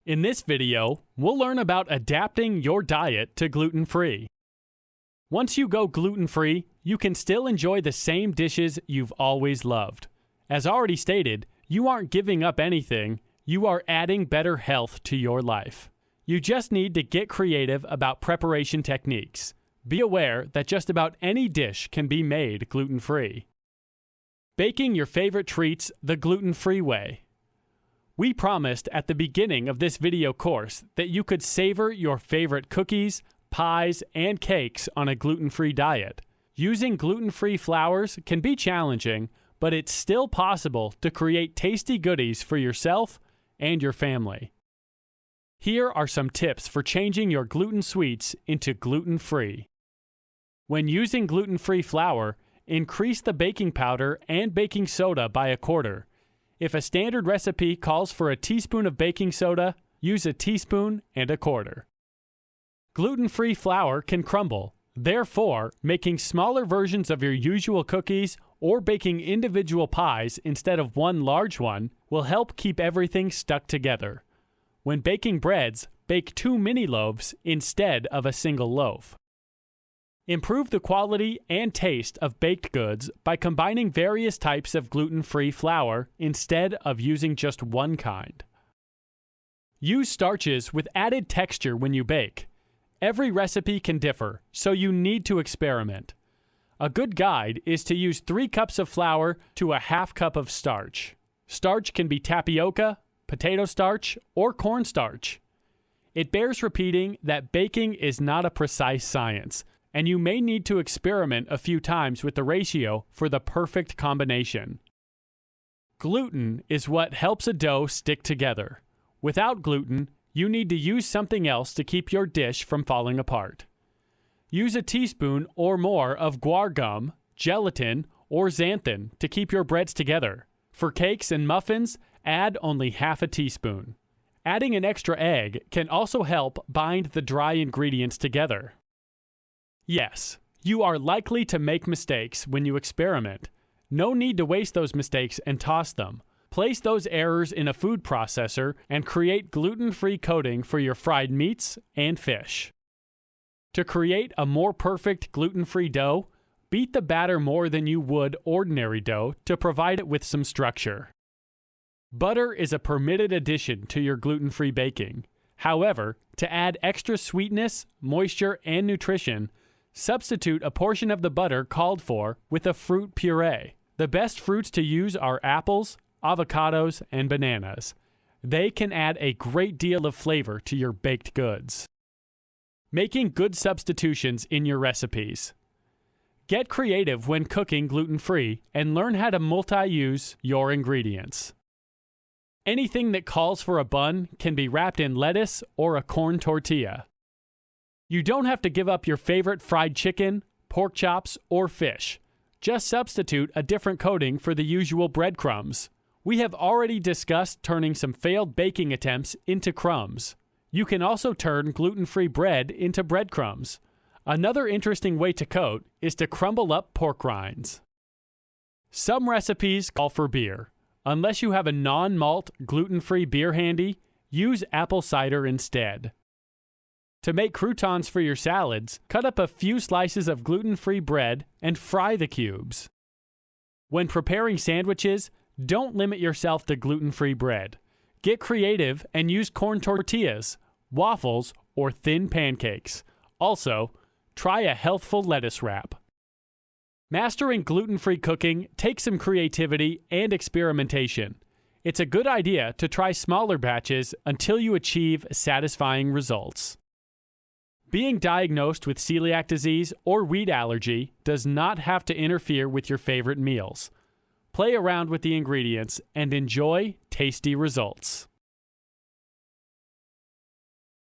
In this video, we'll learn about adapting your diet to gluten-free. Once you go gluten-free, you can still enjoy the same dishes you've always loved. As already stated, you aren't giving up anything, you are adding better health to your life. You just need to get creative about preparation techniques. Be aware that just about any dish can be made gluten-free. Baking your favorite treats the gluten-free way. We promised at the beginning of this video course that you could savor your favorite cookies, pies, and cakes on a gluten-free diet. Using gluten-free flours can be challenging, but it's still possible to create tasty goodies for yourself and your family. Here are some tips for changing your gluten sweets into gluten-free. When using gluten-free flour, increase the baking powder and baking soda by 1/4. If a standard recipe calls for a teaspoon of baking soda, use a teaspoon and 1/4. Gluten-free flour can crumble. Therefore, making smaller versions of your usual cookies or baking individual pies instead of one large one will help keep everything stuck together. When baking breads, bake 2 mini loaves instead of a single loaf. Improve the quality and taste of baked goods by combining various types of gluten-free flour instead of using just one kind. Use starches with added texture when you bake. Every recipe can differ, so you need to experiment. A good guide is to use 3 cups of flour to a 1/2 cup of starch. Starch can be tapioca, potato starch, or cornstarch. It bears repeating that baking is not a precise science, and you may need to experiment a few times with the ratio for the perfect combination. Gluten is what helps a dough stick together. Without gluten, you need to use something else to keep your dish from falling apart. Use a teaspoon or more of guar gum, gelatin, or xanthan to keep your breads together. For cakes and muffins, add only 1/2 teaspoon. Adding an extra egg can also help bind the dry ingredients together. Yes, you are likely to make mistakes when you experiment. No need to waste those mistakes and toss them. Place those errors in a food processor and create gluten-free coating for your fried meats and fish. To create a more perfect gluten-free dough, beat the batter more than you would ordinary dough to provide it with some structure. Butter is a permitted addition to your gluten-free baking. However, to add extra sweetness, moisture, and nutrition, substitute a portion of the butter called for with a fruit puree. The best fruits to use are apples, avocados, and bananas. They can add a great deal of flavor to your baked goods. Making good substitutions in your recipes. Get creative when cooking gluten-free and learn how to multi-use your ingredients. Anything that calls for a bun can be wrapped in lettuce or a corn tortilla. You don't have to give up your favorite fried chicken, pork chops, or fish. Just substitute a different coating for the usual breadcrumbs. We have already discussed turning some failed baking attempts into crumbs. You can also turn gluten-free bread into breadcrumbs. Another interesting way to coat is to crumble up pork rinds. Some recipes call for beer. Unless you have a non-malt gluten-free beer handy, use apple cider instead. To make croutons for your salads, cut up a few slices of gluten-free bread and fry the cubes. When preparing sandwiches, don't limit yourself to gluten-free bread. Get creative and use corn tortillas, waffles, or thin pancakes. Also, try a healthful lettuce wrap. Mastering gluten-free cooking takes some creativity and experimentation. It's a good idea to try smaller batches until you achieve satisfying results. Being diagnosed with celiac disease or wheat allergy does not have to interfere with your favorite meals. Play around with the ingredients and enjoy tasty results.